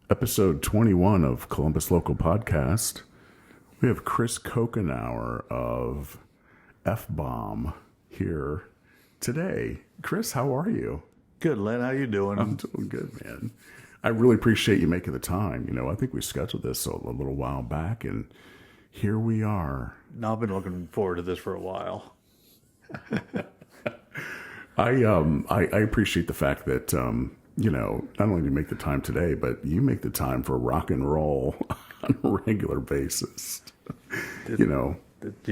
Episode 21 of Columbus Local Podcast. We have Chris Cochenour of F-Bomb here today. Chris, how are you? Good, Len. How you doing? I'm doing good, man. I really appreciate you making the time. You know, I think we scheduled this a little while back, and here we are. No, I've been looking forward to this for a while. I appreciate the fact that you know, not only do you make the time today, but you make the time for rock and roll on a regular basis. You know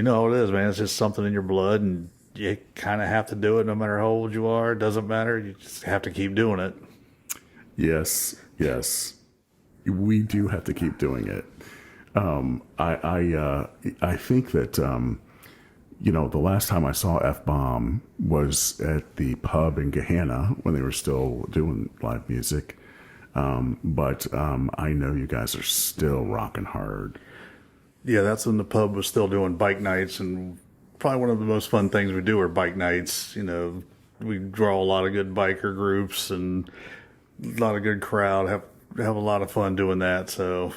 how it is, man. It's just something in your blood, and you kind of have to do it no matter how old you are. It doesn't matter. You just have to keep doing it. Yes. We do have to keep doing it. I think that you know, the last time I saw F-Bomb was at the pub in Gehenna when they were still doing live music. But I know you guys are still rocking hard. Yeah, that's when the pub was still doing bike nights, and probably one of the most fun things we do are bike nights. You know, we draw a lot of good biker groups and a lot of good crowd. Have a lot of fun doing that. So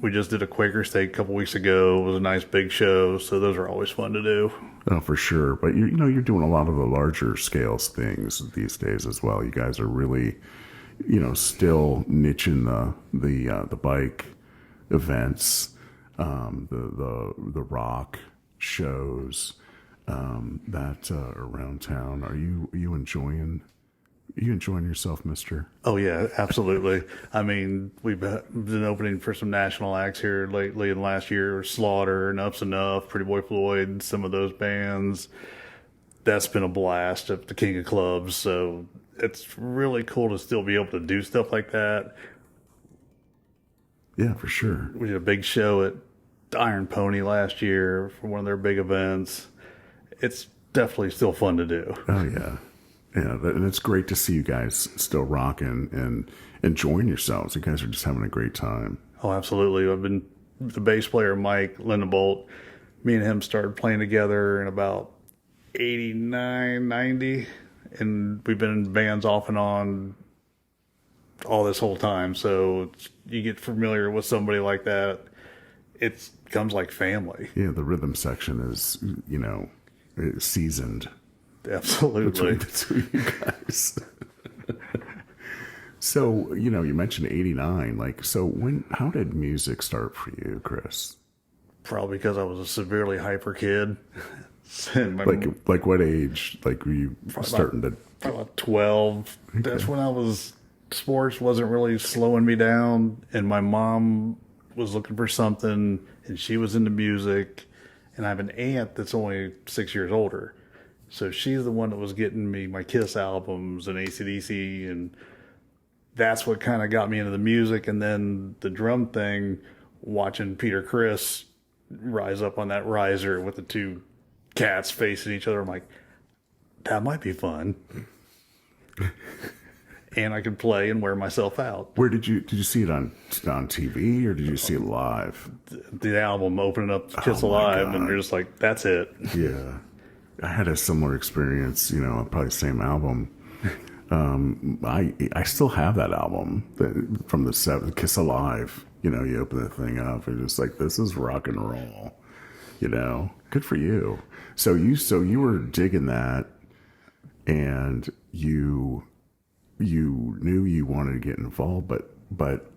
we just did a Quaker Steak a couple weeks ago. It was a nice big show. So those are always fun to do. Oh, for sure. But you know, you're doing a lot of the larger scales things these days as well. You guys are really, you know, still niching the bike events, the rock shows that around town. Are you enjoying? Are you enjoying yourself, mister? Oh, yeah, absolutely. I mean, we've been opening for some national acts here lately, and last year, Slaughter and Ups Enough, Pretty Boy Floyd, some of those bands. That's been a blast at the King of Clubs, so it's really cool to still be able to do stuff like that. Yeah, for sure. We did a big show at Iron Pony last year for one of their big events. It's definitely still fun to do. Oh, yeah. Yeah, and it's great to see you guys still rocking and enjoying yourselves. You guys are just having a great time. Oh, absolutely. I've been the bass player, Mike Lindebolt. Me and him started playing together in about 89, 90. And we've been in bands off and on all this whole time. So you get familiar with somebody like that, it becomes like family. Yeah, the rhythm section is, you know, seasoned. Absolutely. Between you guys. So, you know, you mentioned 89. Like, so how did music start for you, Chris? Probably because I was a severely hyper kid. like what age? Like, were you starting to? About 12. Okay. That's when sports wasn't really slowing me down. And my mom was looking for something, and she was into music. And I have an aunt that's only 6 years older. So she's the one that was getting me my Kiss albums and AC/DC, and that's what kind of got me into the music. And then the drum thing, watching Peter Criss rise up on that riser with the two cats facing each other, I'm like, that might be fun. And I could play and wear myself out. Where did you see it on TV, or did you see it live? The album opening up Kiss Alive, and you're just like, that's it. Yeah. I had a similar experience, you know, probably the same album. I still have that album from the 7th, Kiss Alive. You know, you open the thing up and just like, this is rock and roll. You know, good for you. So you were digging that, and you knew you wanted to get involved, but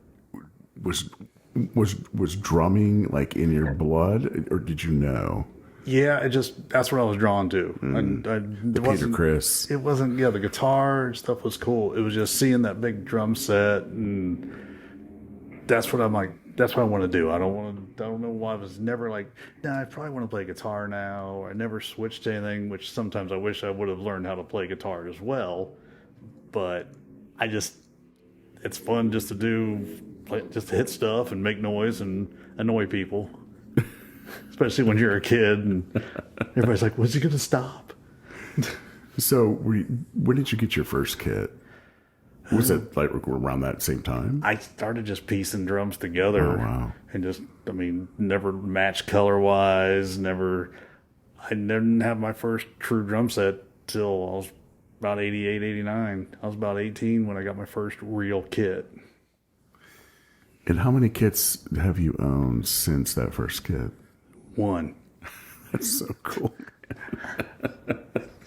was drumming like in your blood, or did you know? Yeah, that's what I was drawn to. Peter Criss. It wasn't, the guitar stuff was cool. It was just seeing that big drum set, and that's what I'm like, that's what I want to do. I don't know why I was never like, I probably want to play guitar now. I never switched to anything, which sometimes I wish I would have learned how to play guitar as well. But it's fun just to hit stuff and make noise and annoy people. Especially when you're a kid and everybody's like, when's he going to stop? So when did you get your first kit? Was it like around that same time? I started just piecing drums together. Oh, wow. And just, never matched color-wise. I didn't have my first true drum set till I was about 88, 89. I was about 18 when I got my first real kit. And how many kits have you owned since that first kit? One. That's so cool.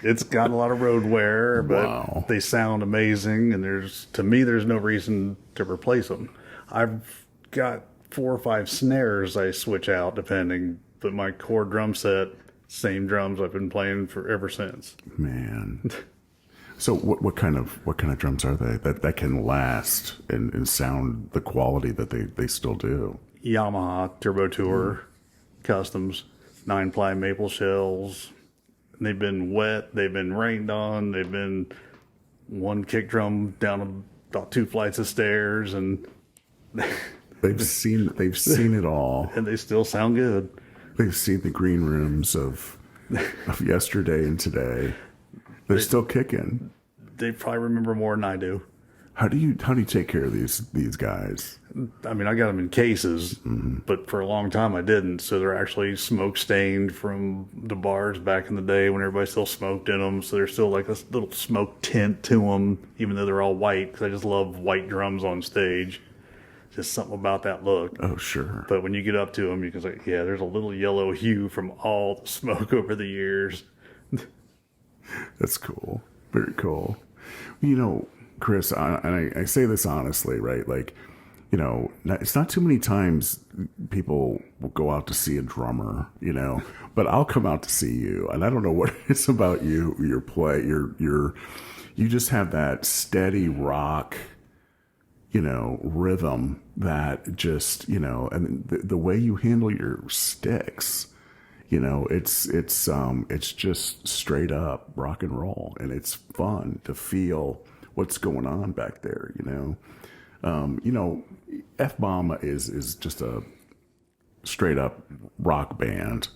It's got a lot of road wear, but Wow. they sound amazing. And to me, there's no reason to replace them. I've got 4 or 5 snares I switch out depending, but my core drum set, same drums I've been playing for ever since. Man. So what kind of drums are they that can last and sound the quality that they still do? Yamaha Turbo Tour Customs, 9-ply maple shells. They've been wet, they've been rained on, they've been one kick drum down about 2 flights of stairs, and They've seen it all. and they still sound good. They've seen the green rooms of yesterday and today. They're still kicking. They probably remember more than I do. How do you take care of these guys? I mean, I got them in cases, but for a long time I didn't. So they're actually smoke stained from the bars back in the day when everybody still smoked in them. So there's still like this little smoke tint to them, even though they're all white, because I just love white drums on stage. Just something about that look. Oh, sure. But when you get up to them, you can say, yeah, there's a little yellow hue from all the smoke over the years. That's cool. Very cool. You know, Chris, I say this honestly, right? Like, you know, it's not too many times people will go out to see a drummer, you know, but I'll come out to see you, and I don't know what it is about you, your play, you just have that steady rock, you know, rhythm that just, you know, and the way you handle your sticks, you know, it's just straight up rock and roll, and it's fun to feel what's going on back there, you know. You know, F-Bomb is just a straight up rock band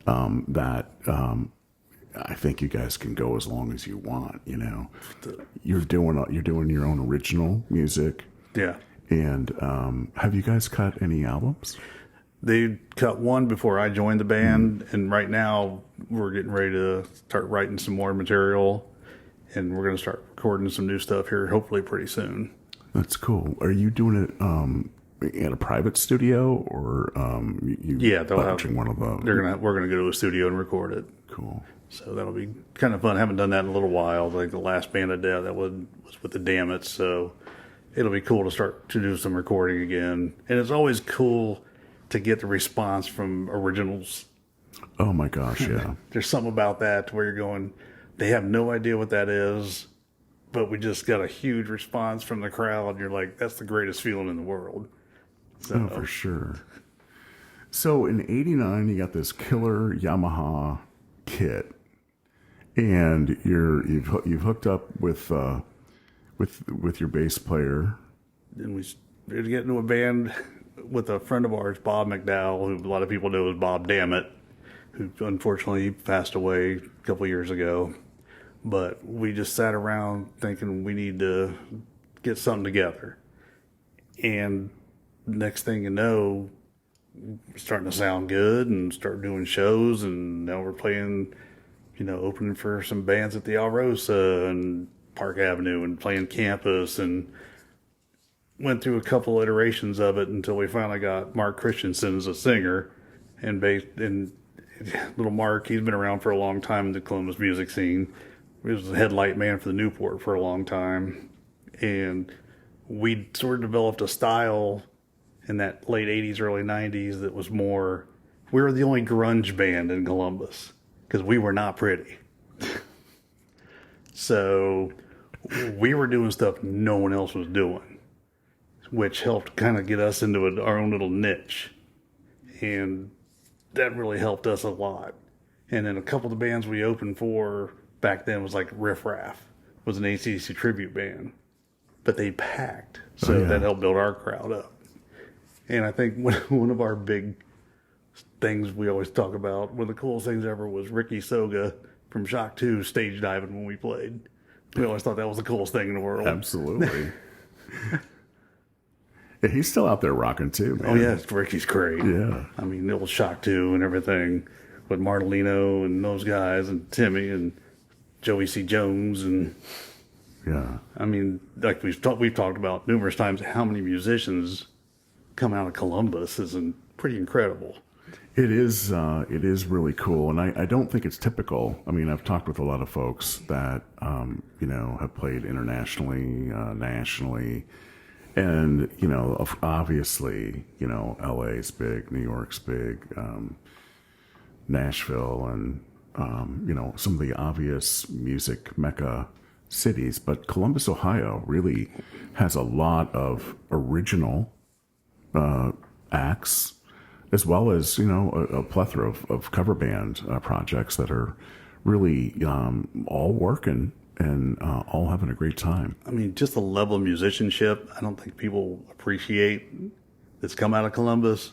that I think you guys can go as long as you want, you know. You're doing your own original music. Yeah. And have you guys cut any albums? They cut one before I joined the band, and right now we're getting ready to start writing some more material, and we're going to start recording some new stuff here hopefully pretty soon. That's cool. Are you doing it at a private studio, or Yeah, they'll leveraging one of them? We're gonna go to a studio and record it. Cool. So that'll be kind of fun. I haven't done that in a little while. Like the last band I did, that was with the Dammits. So it'll be cool to start to do some recording again. And it's always cool to get the response from originals. Oh my gosh, yeah. There's something about that where you're going, they have no idea what that is, but we just got a huge response from the crowd. And you're like, that's the greatest feeling in the world. So, Oh, for sure. So in '89, you got this killer Yamaha kit, and you've hooked up with your bass player. and we started getting into a band with a friend of ours, Bob McDowell, who a lot of people know as Bob Dammit, who unfortunately passed away a couple years ago. But we just sat around thinking we need to get something together. And next thing you know, we're starting to sound good and start doing shows. And now we're playing, you know, opening for some bands at the Alrosa and Park Avenue and playing campus, and went through a couple iterations of it until we finally got Mark Christensen as a singer. And little Mark, he's been around for a long time in the Columbus music scene. He was the headlight man for the Newport for a long time. And we sort of developed a style in that late 80s, early 90s that was more, we were the only grunge band in Columbus because we were not pretty. So we were doing stuff no one else was doing, which helped kind of get us into our own little niche. And that really helped us a lot. And then a couple of the bands we opened for back then was like Riff Raff, was an AC/DC tribute band. But they packed, so that helped build our crowd up. And I think one of our big things we always talk about, one of the coolest things ever, was Ricky Soga from Shock 2 stage diving when we played. We always thought that was the coolest thing in the world. Absolutely. Yeah, he's still out there rocking too, man. Oh yeah, Ricky's great. Yeah. I mean, the old Shock 2 and everything with Martelino and those guys and Timmy and Joey C. Jones, and Yeah. I mean, like we've talked about numerous times, how many musicians come out of Columbus is pretty incredible. It is really cool, and I don't think it's typical. I mean, I've talked with a lot of folks that have played internationally, nationally, and obviously, LA's big, New York's big, Nashville, and some of the obvious music mecca cities. But Columbus, Ohio, really has a lot of original acts, as well as a plethora of cover band projects that are really all working and all having a great time. I mean, just the level of musicianship, I don't think people appreciate that's come out of Columbus.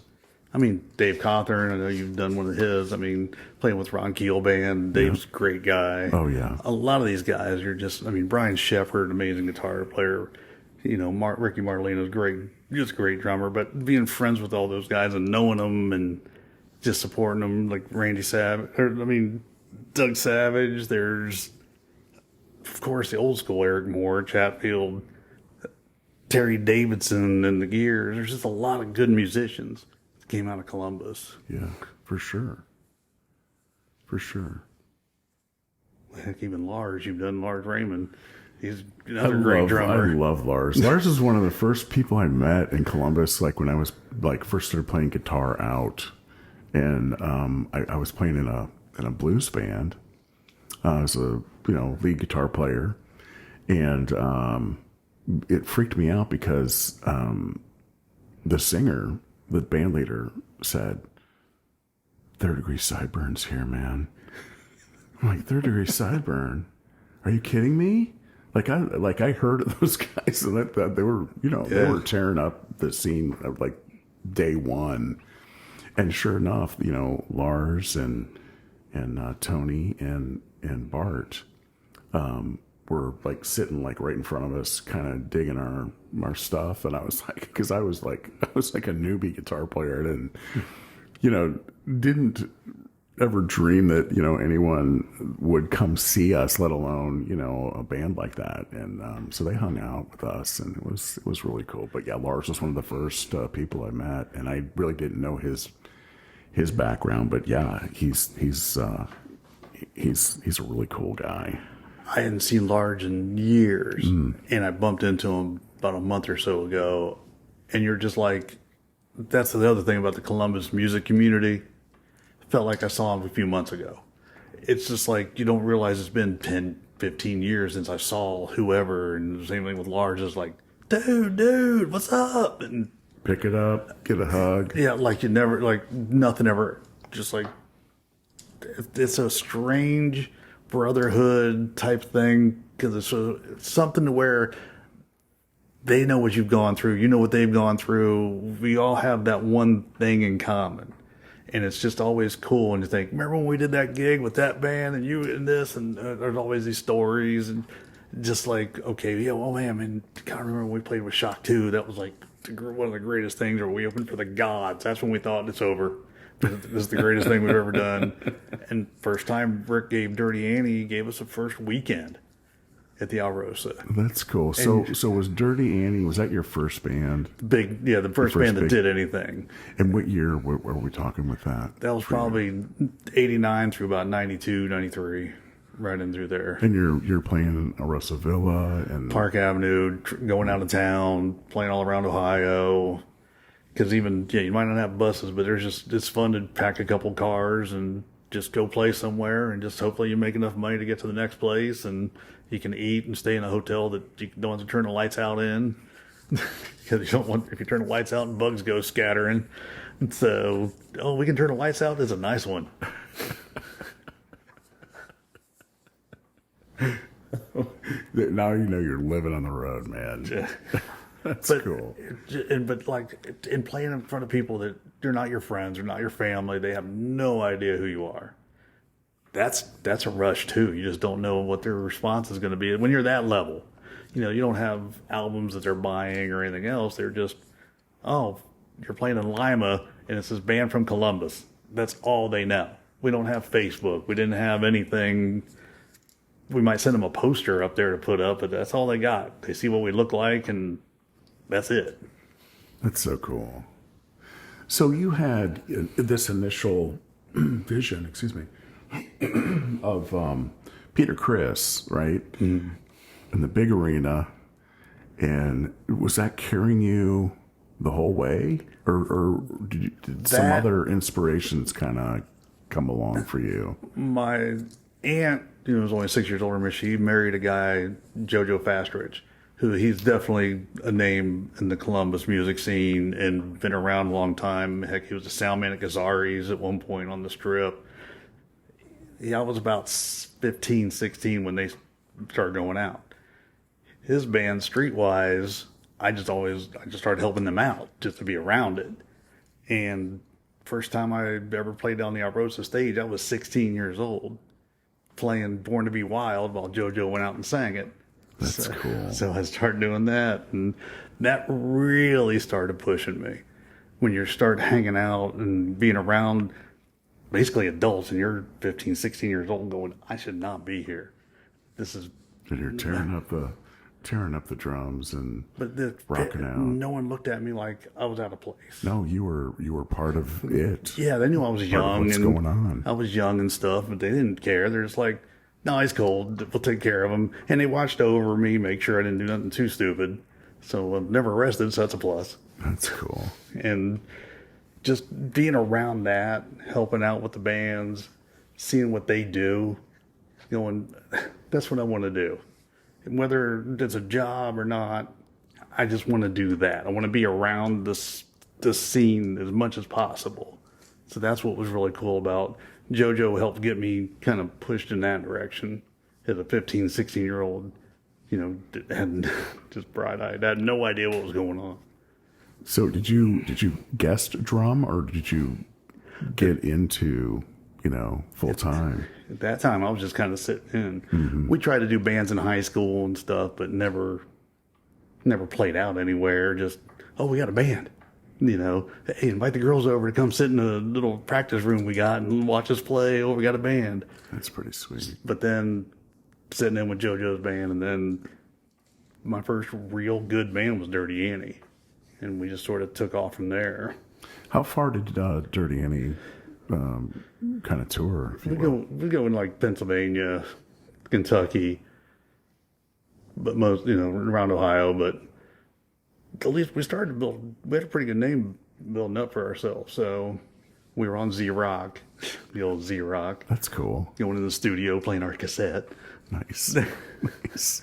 I mean, Dave Cawthorn, I know you've done one of his. I mean, playing with Ron Keel Band, Dave's a great guy. Oh, yeah. A lot of these guys are just, I mean, Brian Shepard, amazing guitar player. Ricky Martellino's great, just a great drummer. But being friends with all those guys and knowing them and just supporting them, like Doug Savage. There's, of course, the old school Eric Moore, Chatfield, Terry Davidson, and the Gears. There's just a lot of good musicians that came out of Columbus. Yeah, for sure. For sure. Heck, even Lars, you've done Lars Raymond. He's another great drummer. I love Lars. Lars is one of the first people I met in Columbus, like when I was first started playing guitar out, and I was playing in a blues band. I was a lead guitar player, and it freaked me out because the singer, the band leader, said, "Third degree sideburns here, man." I'm like, "Third degree sideburn? Are you kidding me?" Like I heard of those guys, and that they were they were tearing up the scene of like day one, and sure enough, Lars and Tony and Bart were like sitting like right in front of us, kind of digging our stuff, and I was like, because I was like a newbie guitar player, and didn't ever dream that anyone would come see us, let alone a band like that. And so they hung out with us, and it was really cool. But yeah, Lars was one of the first people I met, and I really didn't know his background. But yeah, he's a really cool guy. I hadn't seen Lars in years, and I bumped into him about a month or so ago, and you're just like, that's the other thing about the Columbus music community. Felt like I saw him a few months ago. It's just like you don't realize it's been 10, 15 years since I saw whoever, and the same thing with Lars. Is like, dude, what's up? And pick it up, get a hug. Yeah, like you never, like nothing ever, just like, it's a strange brotherhood type thing, because it's something to where they know what you've gone through, you know what they've gone through. We all have that one thing in common. And it's just always cool when you think, remember when we did that gig with that band and you and this, and there's always these stories, and just like, okay, yeah, oh man, I can't remember when we played with Shock 2. That was like one of the greatest things, or we opened for the Gods. That's when we thought it's over. This is the greatest thing we've ever done. And first time Rick gave Dirty Annie, he gave us a first weekend at the Alrosa. That's cool. So was Dirty Annie, was that your first band? The first band that did anything. And what year were we talking with that? That was probably 89 through about 92, 93, right in through there. And you're playing in Alrosa Villa and Park Avenue, going out of town, playing all around Ohio. Because even, you might not have buses, but it's fun to pack a couple cars and just go play somewhere, and just hopefully you make enough money to get to the next place, and you can eat and stay in a hotel that you don't have to turn the lights out in, because you don't want, if you turn the lights out and bugs go scattering. And so, we can turn the lights out is a nice one. Now you're living on the road, man. That's cool. But like in playing in front of people that they're not your friends or not your family, they have no idea who you are. That's a rush too. You just don't know what their response is going to be when you're that level. You don't have albums that they're buying or anything else. They're just, you're playing in Lima and it's this band from Columbus. That's all they know. We don't have Facebook. We didn't have anything. We might send them a poster up there to put up, but that's all they got. They see what we look like, and that's it. That's so cool. So you had this initial vision, excuse me, of Peter Criss, right? In the big arena. And was that carrying you the whole way? Or did some other inspirations kind of come along for you? My aunt, who was only 6 years older than me, she married a guy, Jojo Fastridge, who he's definitely a name in the Columbus music scene and been around a long time. Heck, he was a sound man at Gazzari's at one point on the Strip. Yeah, I was about 15, 16 when they started going out. His band, Streetwise, I just started helping them out just to be around it. And first time I ever played on the Alrosa stage, I was 16 years old, playing Born to Be Wild while JoJo went out and sang it. That's cool. So I started doing that, and that really started pushing me. When you start hanging out and being around basically adults, and you're 15, 16 years old going, I should not be here. This is... And you're tearing up the drums and rocking out. No one looked at me like I was out of place. No, you were part of it. Yeah, they knew I was young. What's going on? I was young and stuff, but they didn't care. They're just like, no, he's cold. We'll take care of him. And they watched over me, make sure I didn't do nothing too stupid. So I'm never arrested, so that's a plus. That's cool. And just being around that, helping out with the bands, seeing what they do, going, that's what I want to do. Whether it's a job or not, I just want to do that. I want to be around this scene as much as possible. So that's what was really cool about JoJo. Helped get me kind of pushed in that direction as a 15, 16-year-old, and just bright-eyed. I had no idea what was going on. So did you guest drum, or did you get into, full time? At that time, I was just kind of sitting in. Mm-hmm. We tried to do bands in high school and stuff, but never played out anywhere. Just, we got a band. Hey, invite the girls over to come sit in the little practice room we got and watch us play. We got a band. That's pretty sweet. But then sitting in with JoJo's band, and then my first real good band was Dirty Annie. And we just sort of took off from there. How far did Dirty Annie kind of tour? We go in like Pennsylvania, Kentucky, but most around Ohio. But at least we started to build. We had a pretty good name building up for ourselves. So we were on Z-Rock, the old Z-Rock. That's cool. Going in the studio playing our cassette. Nice. Nice.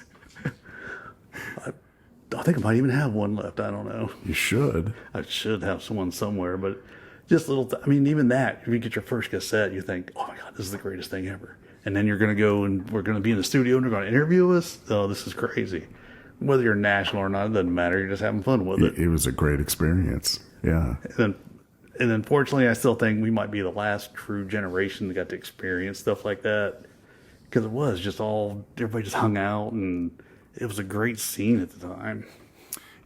I think I might even have one left. I don't know. You should. I should have someone somewhere, but just little. Even that. If you get your first cassette, you think, "Oh my God, this is the greatest thing ever!" And then you're going to go and we're going to be in the studio and they're going to interview us. Oh, this is crazy. Whether you're national or not, it doesn't matter. You're just having fun with it. It was a great experience. Yeah. And unfortunately, I still think we might be the last true generation that got to experience stuff like that, because it was just everybody just hung out and. It was a great scene at the time.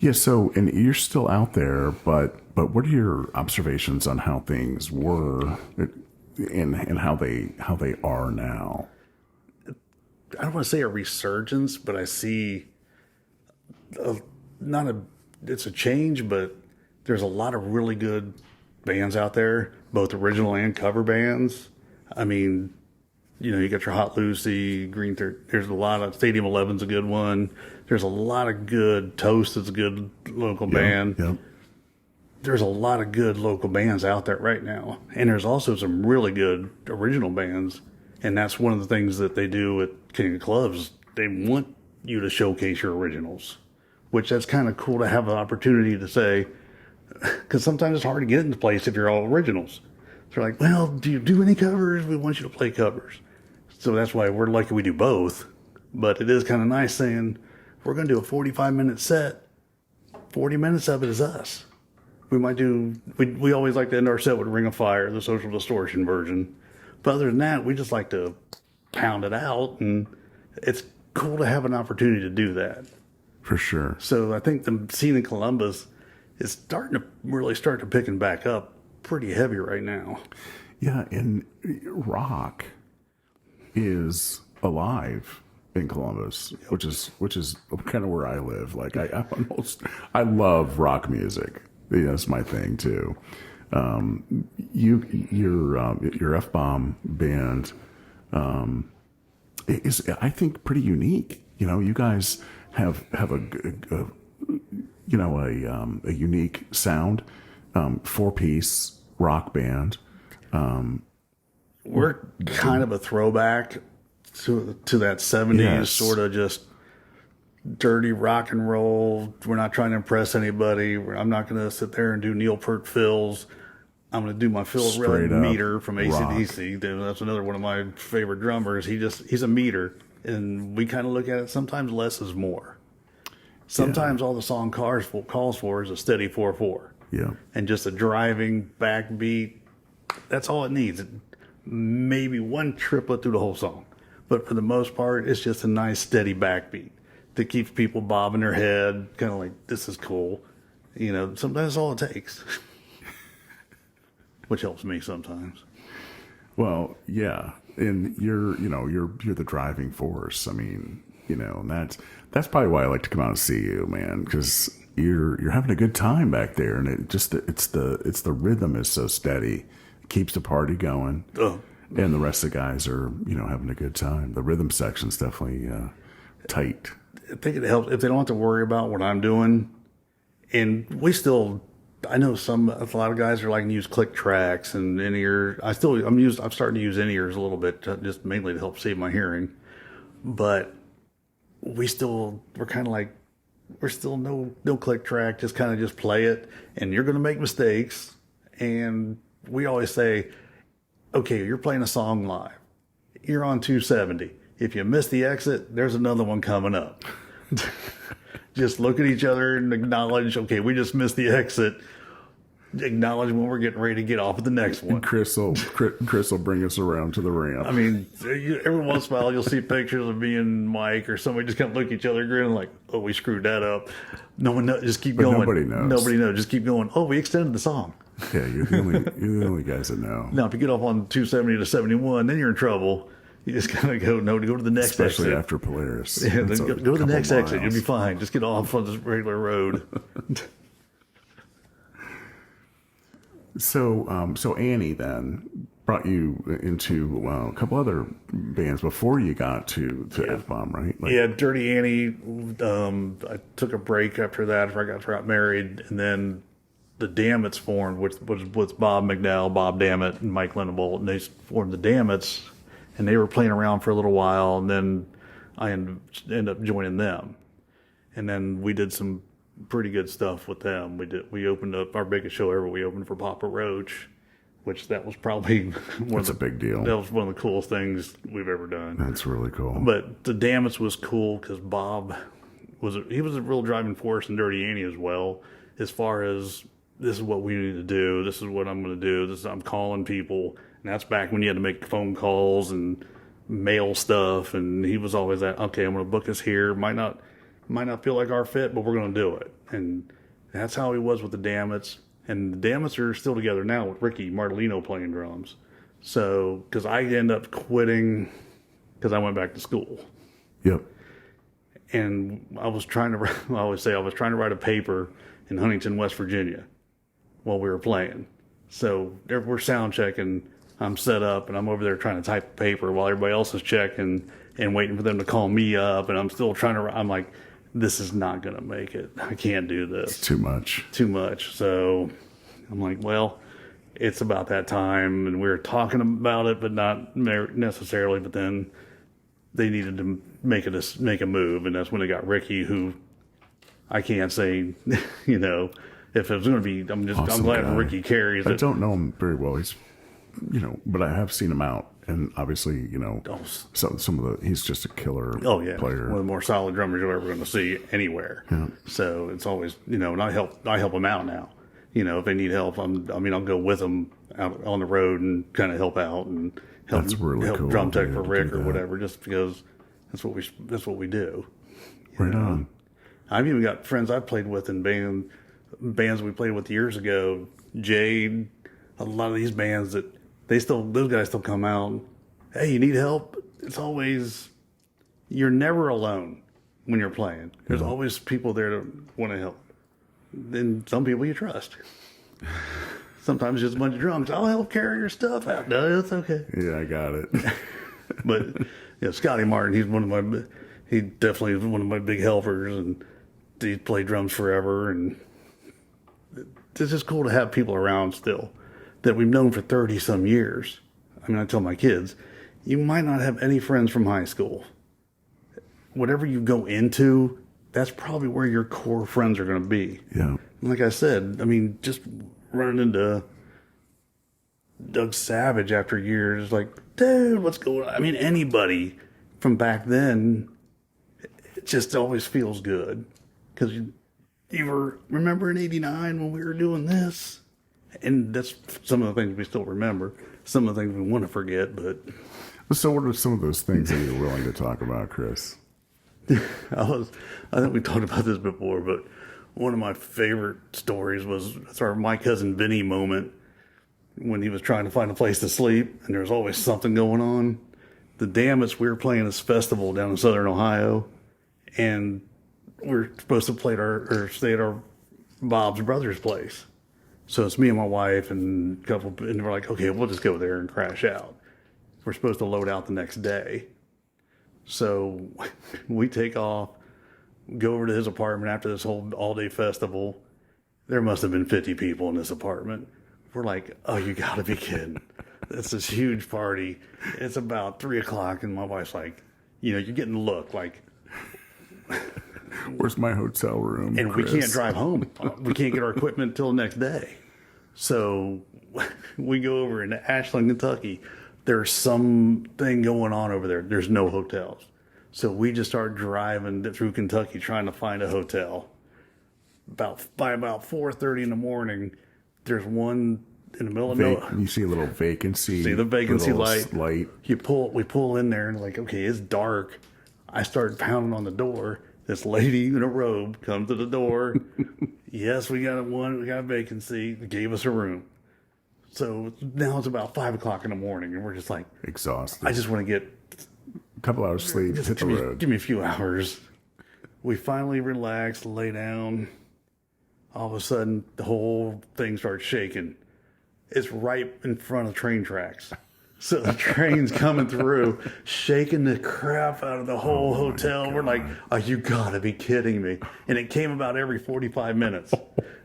Yeah, so, and you're still out there, but what are your observations on how things were and how they are now? I don't want to say a resurgence, but I see it's a change, but there's a lot of really good bands out there, both original and cover bands. You got your Hot Lucy, Green 30. There's a lot of Stadium 11's a good one. There's a lot of good Toast is a good local band. Yep. There's a lot of good local bands out there right now. And there's also some really good original bands. And that's one of the things that they do at King of Clubs. They want you to showcase your originals, which that's kind of cool to have an opportunity to say, because sometimes it's hard to get into place if you're all originals. They're like, well, do you do any covers? We want you to play covers. So that's why we're lucky we do both. But it is kind of nice saying, we're going to do a 45-minute set. 40 minutes of it is us. We might do, we always like to end our set with Ring of Fire, the Social Distortion version. But other than that, we just like to pound it out. And it's cool to have an opportunity to do that. For sure. So I think the scene in Columbus is starting to picking back up pretty heavy right now. Yeah, and rock is alive in Columbus, which is kind of where I live. Like I love rock music. Yeah, that's my thing too. Your F-bomb band is, I think, pretty unique. You know, you guys have a a unique sound, 4-piece rock band. We're kind of a throwback to that 70s Yes. sort of just dirty rock and roll. We're not trying to impress anybody. I'm not going to sit there and do Neil Peart fills. I'm going to do my Phil Rudd Straight up meter from rock. AC/DC. That's another one of my favorite drummers. He's a meter, and we kind of look at it sometimes less is more. Sometimes all the song calls for is a steady 4/4. Yeah. And just a driving backbeat. That's all it needs. Maybe one triplet through the whole song. But for the most part, it's just a nice steady backbeat that keeps people bobbing their head, kind of like, this is cool. You know, sometimes that's all it takes. Which helps me sometimes. Well, yeah, and you're the driving force. I mean, you know, and that's probably why I like to come out and see you, man, because you're having a good time back there, and it's the rhythm is so steady, it keeps the party going, and the rest of the guys are having a good time. The rhythm section's definitely tight. I think it helps if they don't have to worry about what I'm doing, and I know a lot of guys are like to use click tracks and in-ear. I'm starting to use in-ears a little bit, just mainly to help save my hearing. But we're kind of like, we're still no click track, just play it. And you're going to make mistakes. And we always say, okay, you're playing a song live. You're on 270. If you miss the exit, there's another one coming up. Just look at each other and acknowledge, okay, we just missed the exit. Acknowledge when we're getting ready to get off at the next one. Chris will bring us around to the ramp. I mean, every once in a while you'll see pictures of me and Mike or somebody just kind of look at each other grinning like, oh, we screwed that up. No one knows. Just keep going. Nobody knows. Nobody knows. Just keep going. Oh, we extended the song. Yeah, you're the only guys that know. Now, if you get off on 270 to 71, then you're in trouble. You just gotta go to the next Especially exit. after Polaris. Yeah, then go to the next exit. You'll miles. be fine. Just get off on this regular road. So Annie then brought you into a couple other bands before you got to F-bomb, right? Yeah, Dirty Annie. I took a break after that. After I got married, and then the Dammits formed, which was with Bob McDowell, Bob Dammit, and Mike Lindenbolt, and they formed the Dammits, and they were playing around for a little while, and then I ended up joining them, and then we did some pretty good stuff with them. We opened up our biggest show ever. We opened for Papa Roach, which that was probably That's a big deal. That was one of the coolest things we've ever done. That's really cool. But the Dammits was cool because Bob was a real driving force in Dirty Annie as well. As far as this is what we need to do, this is what I'm going to do. I'm calling people, and that's back when you had to make phone calls and mail stuff. And he was always that, okay, I'm going to book us here. Might not feel like our fit, but we're going to do it. And that's how he was with the Dammits. And the Dammits are still together now with Ricky Martellino playing drums. So, because I ended up quitting because I went back to school. Yep. And I always say I was trying to write a paper in Huntington, West Virginia while we were playing. So we're sound checking. I'm set up and I'm over there trying to type a paper while everybody else is checking and waiting for them to call me up. And I'm still I'm like, this is not going to make it. I can't do this. Too much. So I'm like, well, it's about that time. And we were talking about it, but not necessarily. But then they needed to make a move. And that's when they got Ricky, who I can't say, if it was going to be, I'm glad guy. Ricky carries it. I don't know him very well. He's, but I have seen him out. And obviously, he's just a killer player. One of the more solid drummers you're ever going to see anywhere. Yeah. So it's always, and I help them out now. If they need help, I'll go with them out on the road and kind of help out and help cool drum tech for to Rick do or that. whatever, just because that's what we do. Right on. I've even got friends I've played with in bands we played with years ago. Jade, a lot of these bands that those guys still come out. Hey, you need help? It's always, you're never alone when you're playing. There's always people there to want to help. Then some people you trust. Sometimes just a bunch of drunks. I'll help carry your stuff out. No, it's okay. Yeah, I got it. But yeah, Scotty Martin, he definitely is one of my big helpers, and he played drums forever. And it's just cool to have people around still that we've known for 30 some years. I mean, I tell my kids, you might not have any friends from high school. Whatever you go into, that's probably where your core friends are going to be. Yeah. And like I said, I mean, just running into Doug Savage after years, like, dude, what's going on? I mean, anybody from back then, it just always feels good. Because you remember in '89 when we were doing this? And that's some of the things we still remember. Some of the things we want to forget, but... So what are some of those things that you're willing to talk about, Chris? I think we talked about this before, but one of my favorite stories was my cousin Vinny moment when he was trying to find a place to sleep, and there was always something going on. The damnedest, we were playing this festival down in southern Ohio, and we were supposed to stay at our Bob's brother's place. So it's me and my wife and a couple, and we're like, okay, we'll just go there and crash out. We're supposed to load out the next day. So we take off, go over to his apartment after this whole all-day festival. There must have been 50 people in this apartment. We're like, oh, you got to be kidding. It's this huge party. It's about 3 o'clock, and my wife's like, you're getting the look like, where's my hotel room? And Chris? We can't drive home. We can't get our equipment until the next day. So we go over into Ashland, Kentucky. There's something going on over there. There's no hotels. So we just start driving through Kentucky trying to find a hotel. By about 4:30 in the morning, there's one in the middle of nowhere. You see a little vacancy. See the vacancy light. We Light. pull in there and like, okay, it's dark. I start pounding on the door. This lady in a robe comes to the door. Yes, we got a vacancy. They gave us a room. So now it's about 5 o'clock in the morning, and we're just like Exhausted. I just want to get a couple hours sleep, hit the road. Give me a few hours. We finally relax, lay down. All of a sudden, the whole thing starts shaking. It's right in front of train tracks. So the train's coming through, shaking the crap out of the whole hotel. We're like, oh, you gotta be kidding me. And it came about every 45 minutes.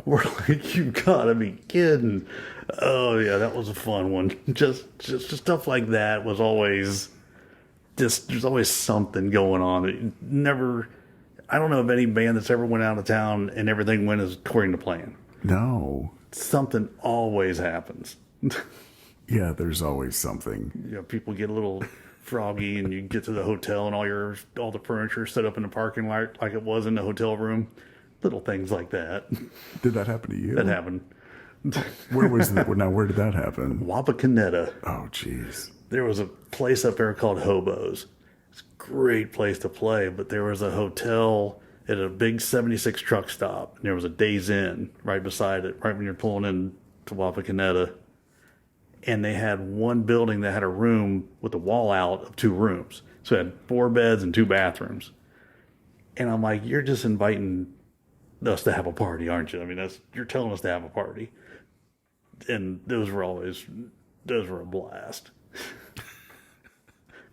We're like, you gotta be kidding. Oh yeah, that was a fun one. Just stuff like that was always there's always something going on. I don't know of any band that's ever went out of town and everything went according to plan. No. Something always happens. Yeah, there's always something. People get a little froggy, and you get to the hotel, and all the furniture set up in the parking lot like it was in the hotel room. Little things like that. Did that happen to you? That happened. Where was that? Now, where did that happen? Wapakoneta. Oh, jeez. There was a place up there called Hobos. It's a great place to play, but there was a hotel at a big 76 truck stop, and there was a Days Inn right beside it, right when you're pulling in to Wapakoneta. And they had one building that had a room with a wall out of 2 rooms. So it had 4 beds and 2 bathrooms. And I'm like, you're just inviting us to have a party, aren't you? I mean, you're telling us to have a party. And those were a blast.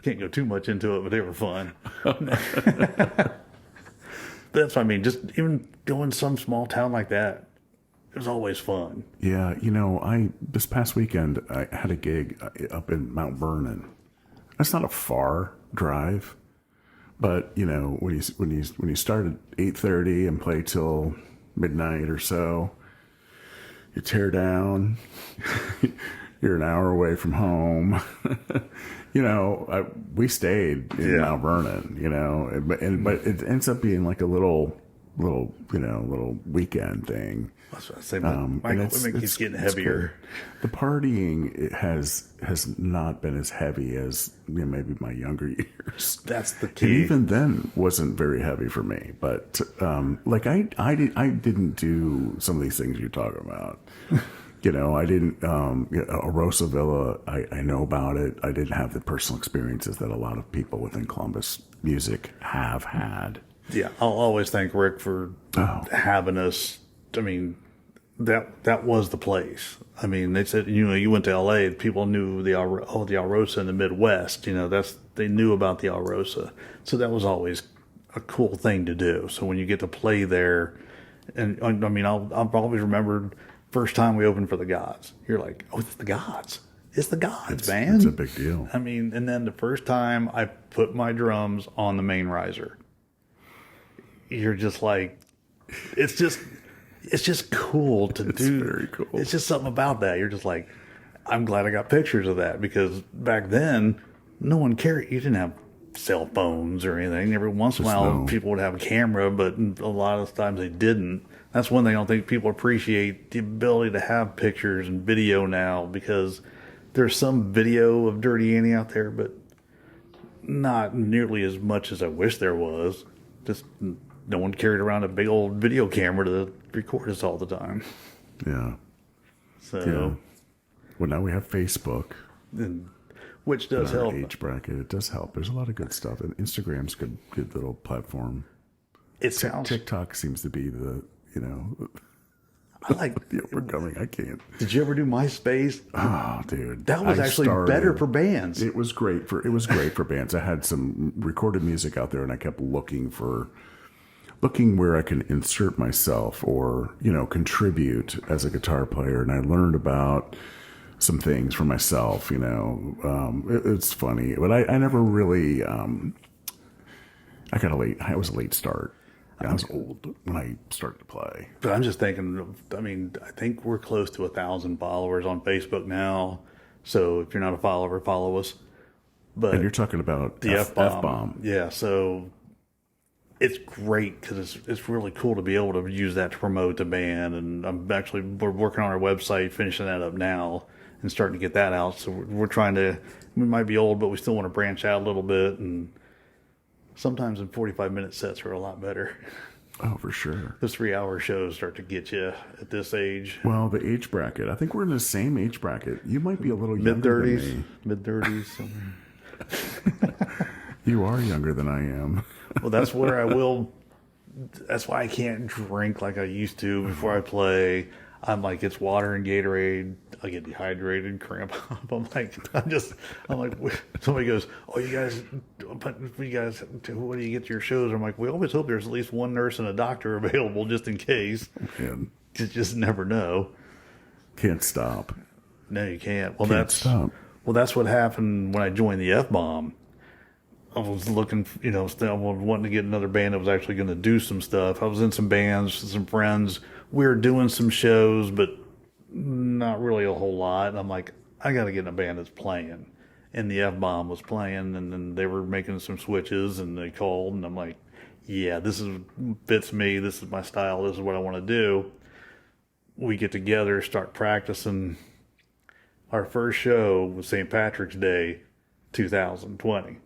Can't go too much into it, but they were fun. That's what I mean. Just even going some small town like that, it was always fun. Yeah, this past weekend I had a gig up in Mount Vernon. That's not a far drive, but when you start at 8:30 and play till midnight or so, you tear down. You're an hour away from home. We stayed in Mount Vernon. But it ends up being like a little weekend thing. That's what I say. Michael keeps getting heavier. The partying has not been as heavy as maybe my younger years. That's the key. And even then, wasn't very heavy for me. But I didn't do some of these things you're talking about. I didn't. A Rosa Villa, I know about it. I didn't have the personal experiences that a lot of people within Columbus music have had. Yeah, I'll always thank Rick for having us. I mean, that was the place. I mean, they said, you went to LA, people knew the Alrosa in the Midwest. They knew about the Alrosa. So that was always a cool thing to do. So when you get to play there, and I mean, I'll always remember first time we opened for the Gods. You're like, oh, it's the Gods. It's the Gods, man. It's a big deal. I mean, and then the first time I put my drums on the main riser, you're just like, it's just cool to do. It's very cool. It's just something about that. You're just like, I'm glad I got pictures of that, because back then, no one cared. You didn't have cell phones or anything. Every once in a while, people would have a camera, but a lot of times they didn't. That's one thing I don't think people appreciate, the ability to have pictures and video now, because there's some video of Dirty Annie out there, but not nearly as much as I wish there was. Just no one carried around a big old video camera to record us all the time. Yeah. So, Yeah. Well, now we have Facebook. Which does help. Age bracket, it does help. There's a lot of good stuff, and Instagram's good little platform. It sounds. TikTok seems to be the I like the overcoming. I can't. Did you ever do MySpace? Oh, dude, That was actually better for bands. It was great for bands. I had some recorded music out there, and I kept looking where I can insert myself or contribute as a guitar player, and I learned about some things for myself. It's funny, but I never really. I was a late start. I was old when I started to play. But I'm just thinking, I think we're close to 1,000 followers on Facebook now. So if you're not a follower, follow us. But And you're talking about the F-bomb. F-bomb. Yeah, so it's great because it's really cool to be able to use that to promote the band. And we're working on our website, finishing that up now and starting to get that out. So we're trying to, we might be old, but we still want to branch out a little bit. And sometimes in 45-minute sets are a lot better. Oh, for sure. The 3-hour shows start to get you at this age. Well, the age bracket. I think we're in the same age bracket. You might be a little younger than me. Mid-30s. You are younger than I am. Well, that's where I will. That's why I can't drink like I used to before I play. I'm like, it's water and Gatorade. I get dehydrated, cramp up. I'm like, somebody goes, oh, you guys, what do you get to your shows? I'm like, we always hope there's at least one nurse and a doctor available just in case. Man, You just never know. can't stop. No, you can't. Well, Can't stop. Well, that's what happened when I joined the F-bomb. I was looking, still wanting to get another band that was actually going to do some stuff. I was in some bands, some friends. We were doing some shows, but not really a whole lot. And I'm like, I got to get in a band that's playing. And the F-bomb was playing, and then they were making some switches, and they called, and I'm like, yeah, fits me. This is my style. This is what I want to do. We get together, start practicing. Our first show was St. Patrick's Day, 2020.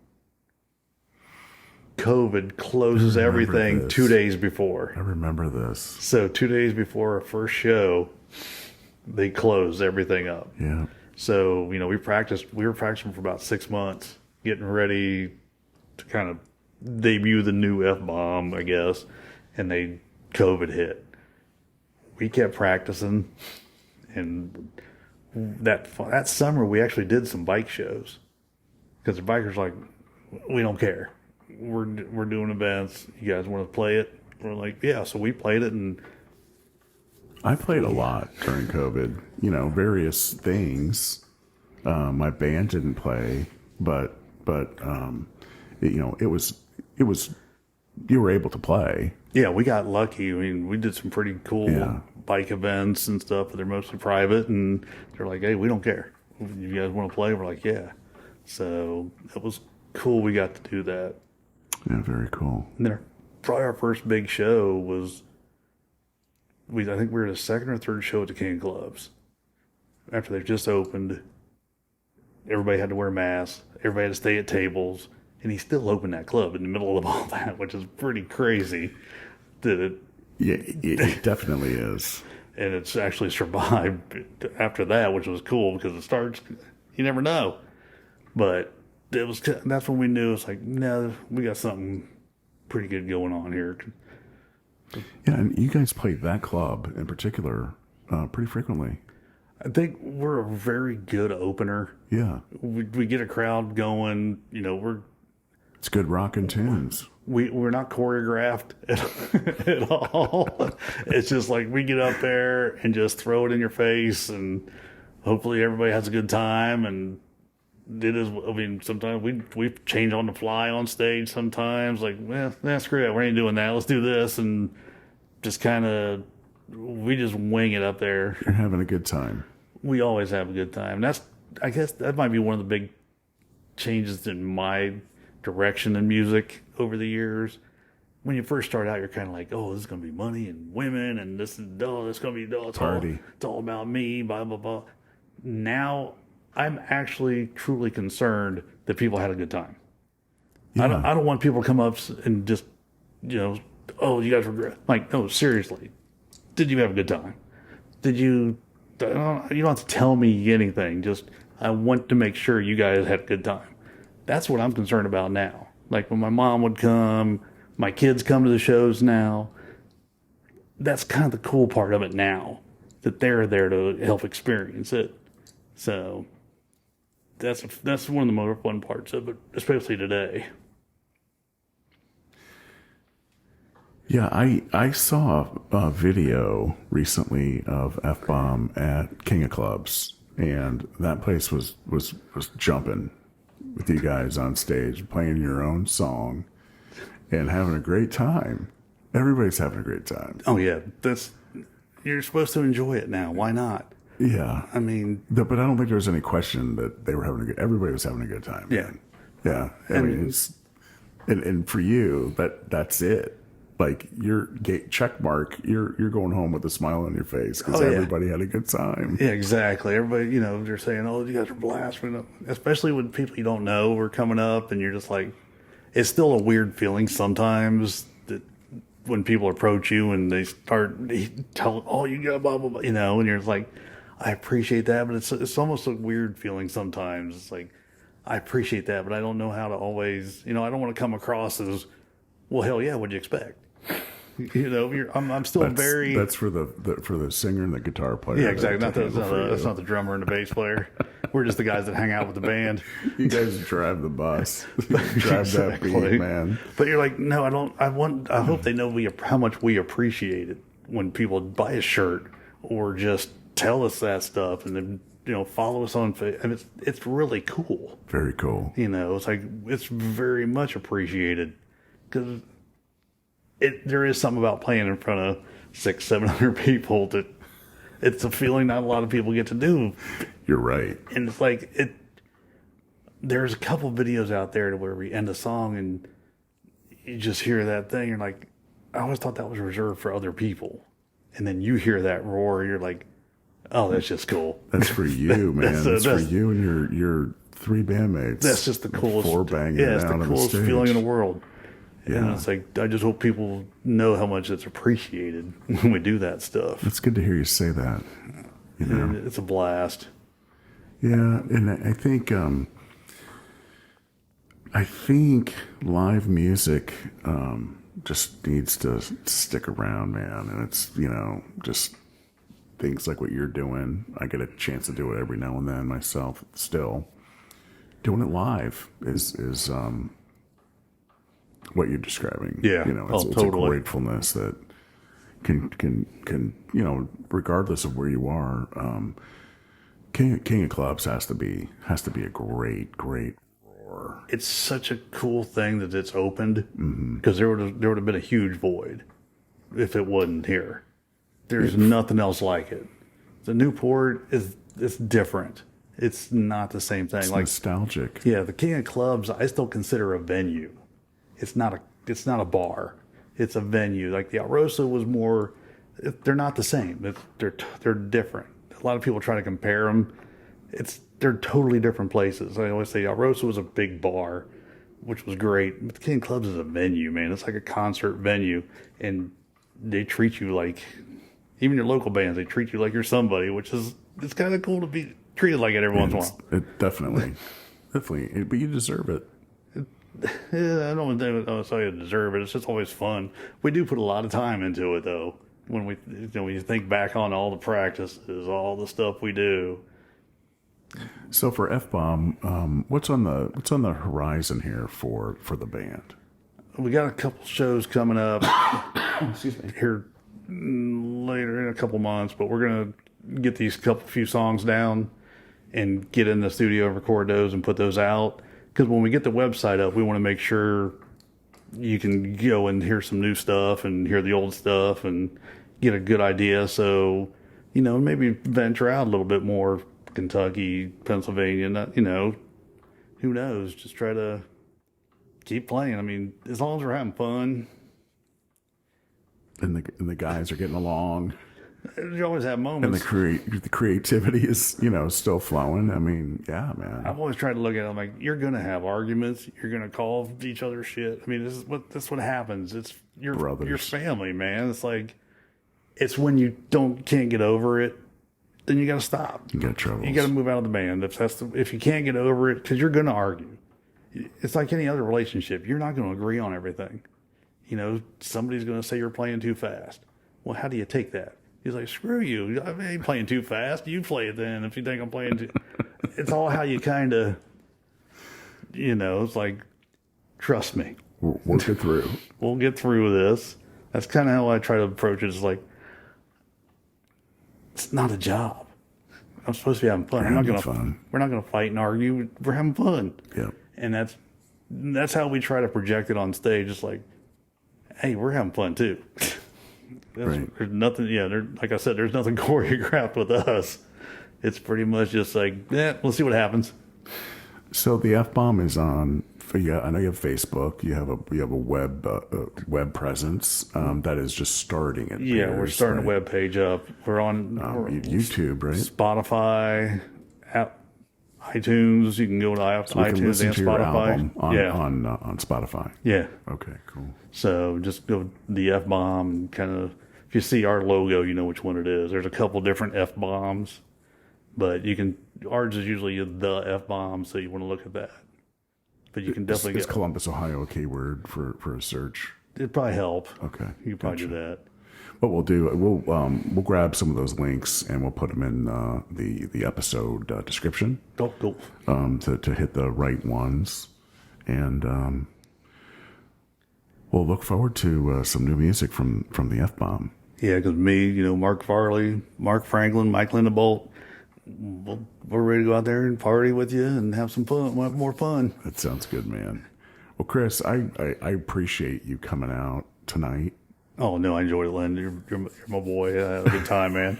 COVID closes everything 2 days before. I remember this. So 2 days before our first show, they closed everything up. Yeah. So, we were practicing for about 6 months, getting ready to kind of debut the new F-bomb, I guess. And COVID hit. We kept practicing, and that summer we actually did some bike shows because the bikers like, we don't care. We're doing events. You guys want to play it? We're like, yeah. So we played it, and I played a lot during COVID. Various things. My band didn't play, but it was you were able to play. yeah, we got lucky. I mean, we did some pretty cool bike events and stuff, but they're mostly private, and they're like, hey, we don't care. If you guys want to play? We're like, yeah. So it was cool. We got to do that. Yeah, very cool. And then probably our first big show was, I think we were the second or third show at the King Clubs. After they just opened, everybody had to wear masks. Everybody had to stay at tables. And he still opened that club in the middle of all that, which is pretty crazy. Yeah, it definitely is. And it's actually survived after that, which was cool because it starts, you never know. But that's when we knew it's like, no, we got something pretty good going on here. Yeah, and you guys played that club in particular pretty frequently. I think we're a very good opener. Yeah, We get a crowd going. You know, it's good rockin' tunes. we're not choreographed at all. It's just like we get up there and just throw it in your face, and hopefully everybody has a good time. And it is. I mean, sometimes we change on the fly on stage. Sometimes, like, well, screw it, we ain't doing that. Let's do this, and just kind of we just wing it up there. You're having a good time. We always have a good time. I guess that might be one of the big changes in my direction in music over the years. When you first start out, you're kind of like, oh, this is going to be money and women, and this is, oh, it's going to be, oh, it's all about me, blah, blah, blah. Now, I'm actually truly concerned that people had a good time. Yeah. I don't want people to come up and just, oh, you guys were like, no, seriously. Did you have a good time? Did you don't have to tell me anything. Just, I want to make sure you guys had a good time. That's what I'm concerned about now. Like when my mom would come, my kids come to the shows now. That's kind of the cool part of it now, that they're there to help experience it. So that's one of the more fun parts of it, especially today. Yeah, I saw a video recently of F-Bomb at King of Clubs, and that place was jumping with you guys on stage, playing your own song and having a great time. Everybody's having a great time. Oh yeah, you're supposed to enjoy it now. Why not? Yeah, I mean, but I don't think there was any question that they were having a good. Everybody was having a good time. Yeah, man. Yeah. I mean, it's and for you, that's it. Like your check mark, you're going home with a smile on your face because everybody had a good time. Yeah, exactly. Everybody, they're saying, "Oh, you guys are blasting," especially when people you don't know are coming up, and you're just like, it's still a weird feeling sometimes that when people approach you and they start telling, "Oh, you got blah blah blah," and you're like, I appreciate that, but it's almost a weird feeling sometimes. It's like, I appreciate that, but I don't know how to always, I don't want to come across as, well, hell yeah, what'd you expect? I'm still very. That's for the singer and the guitar player. Yeah, exactly. That's not the drummer and the bass player. We're just the guys that hang out with the band. You guys drive the bus. Drive that beat, man. But you're like, no, I don't. I hope they know how much we appreciate it when people buy a shirt or just tell us that stuff, and then follow us on Facebook. And it's really cool. Very cool. It's like it's very much appreciated because there is something about playing in front of 600-700 people that it's a feeling not a lot of people get to do. You're right. And it's like there's a couple videos out there where we end a song and you just hear that thing. You're like, I always thought that was reserved for other people. And then you hear that roar. You're like, oh, that's just cool. That's for you, man. That's for you and your three bandmates. That's just the coolest. Four banging it's down the on coolest the stage. feeling in the world. Yeah. And it's like, I just hope people know how much it's appreciated when we do that stuff. It's good to hear you say that. It's a blast. Yeah, and I think live music just needs to stick around, man. And it's just things like what you're doing. I get a chance to do it every now and then myself. Still, doing it live is what you're describing. Yeah, it's totally. a gratefulness that can regardless of where you are. King of Clubs has to be a great roar. It's such a cool thing that it's opened because there would have been a huge void if it wasn't here. There's nothing else like it. The Newport it's different. It's not the same thing. It's like nostalgic. Yeah, the King of Clubs I still consider a venue. It's not a bar. It's a venue. Like the Alrosa was more. They're not the same. They're different. A lot of people try to compare them. They're totally different places. I always say Alrosa was a big bar, which was great. But the King of Clubs is a venue, man. It's like a concert venue, and they treat you like, even your local bands, they treat you like you're somebody, which is it's kind of cool to be treated like it every once in a while. Definitely. But you deserve it. Yeah, I don't say you deserve it. It's just always fun. We do put a lot of time into it, though. when you think back on all the practices, all the stuff we do. So for F-Bomb, what's on the horizon here for the band? We got a couple shows coming up. Excuse me. Here later in a couple months, but we're gonna get these few songs down and get in the studio and record those and put those out. Because when we get the website up, we want to make sure you can go and hear some new stuff and hear the old stuff and get a good idea. So, maybe venture out a little bit more. Kentucky, Pennsylvania, who knows? Just try to keep playing. I mean, as long as we're having fun. And the guys are getting along. You always have moments. And the creativity is, still flowing. I mean, yeah, man. I've always tried to look at it, I'm like, you're going to have arguments. You're going to call each other shit. I mean, this is what happens. It's your family, man. It's like, it's when you can't get over it, then you got to stop. You got troubles. You got to move out of the band. If you can't get over it, because you're going to argue. It's like any other relationship. You're not going to agree on everything. Somebody's going to say you're playing too fast. Well, how do you take that? He's like, screw you. I ain't playing too fast. You play it then if you think I'm playing too. It's all how you kind of, it's like, trust me. We'll get through. We'll get through this. That's kind of how I try to approach it. It's like, it's not a job. I'm supposed to be having fun. We're not gonna fight and argue. We're having fun. Yeah. And that's how we try to project it on stage. It's like, hey, we're having fun too. Right. There's nothing. Yeah. Like I said, there's nothing choreographed with us. It's pretty much just like, we'll see what happens. So the F-Bomb is on. Yeah, I know you have Facebook. You have a web presence that is just starting. We're starting a web page up. We're on YouTube, right? Spotify, iTunes. You can go to iTunes and to Spotify. On Spotify. Yeah. Okay, cool. So just go the F-Bomb and kind of, if you see our logo, you know which one it is. There's a couple different F-Bombs, but ours is usually the F-Bomb, so you want to look at that. But you can definitely Is Columbus, Ohio a keyword for a search? It'd probably help. Okay. You can probably do that. What we'll do, we'll grab some of those links and we'll put them in the episode description. Cool. To hit the right ones, and we'll look forward to some new music from the F-Bomb. Yeah, because me, Mark Farley, Mark Franklin, Mike Lindenbolt, we're ready to go out there and party with you and have some fun, have more fun. That sounds good, man. Well, Chris, I appreciate you coming out tonight. Oh, no, I enjoyed it, Lynn. You're my boy. I had a good time, man.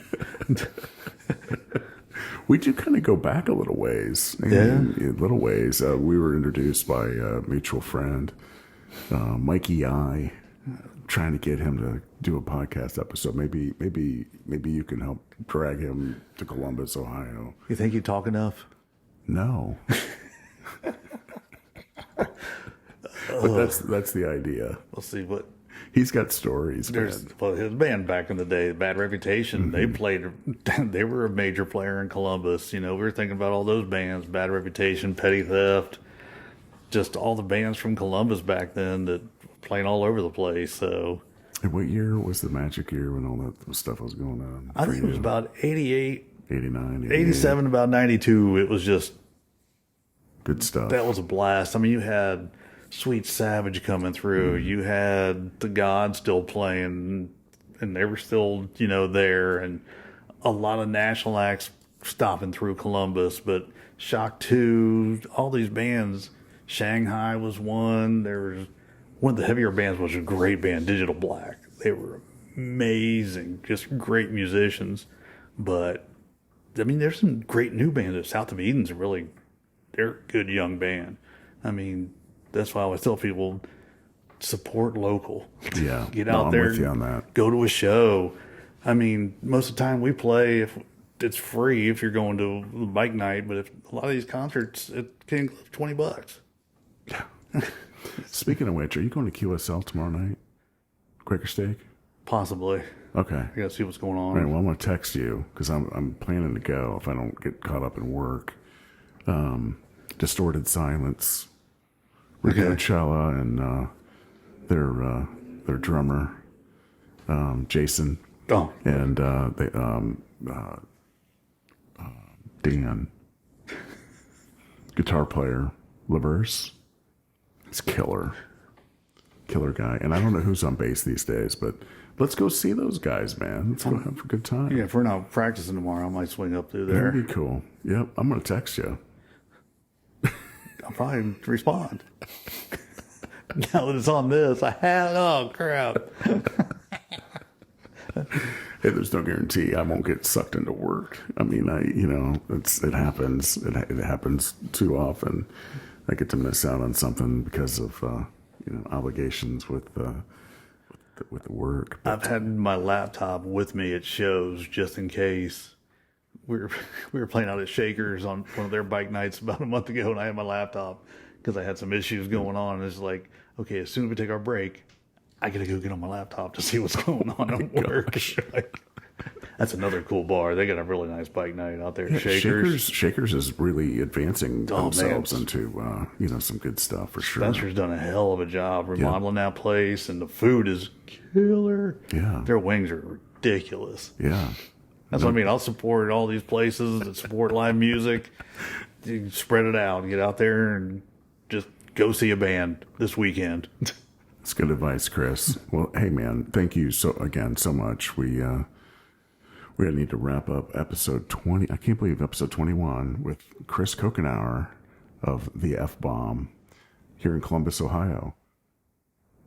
We do kind of go back a little ways. Yeah. Little ways. We were introduced by a mutual friend, Mikey I, trying to get him to do a podcast episode. Maybe you can help drag him to Columbus, Ohio. You think you talk enough? No. But that's the idea. We'll see what. He's got stories. His band back in the day, Bad Reputation, Mm-hmm. they were a major player in Columbus. We were thinking about all those bands, Bad Reputation, Petty Theft, just all the bands from Columbus back then that were playing all over the place. So, and what year was the magic year when all that stuff was going on? I think it was about 88, 89, 87, about 92. It was just good stuff. That was a blast. I mean, you had Sweet Savage coming through. You had the God still playing, and they were still, there, and a lot of national acts stopping through Columbus. But Shock 2, all these bands, Shanghai was one. There was one of the heavier bands was a great band, Digital Black. They were amazing, just great musicians. But I mean, there's some great new bands. South of Eden's they're a good young band. I mean, that's why I always tell people, support local. Yeah. Get out there. I'm with you on that. Go to a show. I mean, most of the time we play, if it's free if you're going to a bike night, but if a lot of these concerts, it can cost $20. Yeah. Speaking of which, are you going to QSL tomorrow night? Quaker Steak? Possibly. Okay. I got to see what's going on. All right, well, I'm going to text you because I'm planning to go if I don't get caught up in work. Distorted Silence. Ricochella and their drummer, Jason Oh, And Dan, guitar player, LaVerse, he's killer guy. And I don't know who's on bass these days, but let's go see those guys, man. Let's go have a good time. yeah. If we're not practicing tomorrow, I might swing up through there. That'd be cool. Yep, I'm gonna text you. I'll probably respond. Now that it's on this, oh crap. Hey, there's no guarantee I won't get sucked into work. I mean, it happens. It happens too often. I get to miss out on something because of obligations with the work. I've had my laptop with me at shows just in case. We were playing out at Shakers on one of their bike nights about a month ago, and I had my laptop because I had some issues going on. And it's like, okay, as soon as we take our break, I gotta go get on my laptop to see what's going on at work. That's another cool bar. They got a really nice bike night out there at Shakers. Shakers is really advancing themselves into some good stuff for sure. Spencer's done a hell of a job remodeling that place, and the food is killer. Yeah, their wings are ridiculous. Yeah. That's what I mean. I'll support all these places that support live music. You spread it out. Get out there and just go see a band this weekend. That's good advice, Chris. Well, hey, man, thank you so much. We're going to need to wrap up episode 20. I can't believe episode 21 with Chris Cochenour of the F-Bomb here in Columbus, Ohio.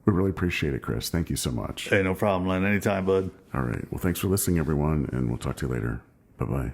We really appreciate it, Chris. Thank you so much. Hey, no problem, Len. Anytime, bud. All right. Well, thanks for listening, everyone, and we'll talk to you later. Bye-bye.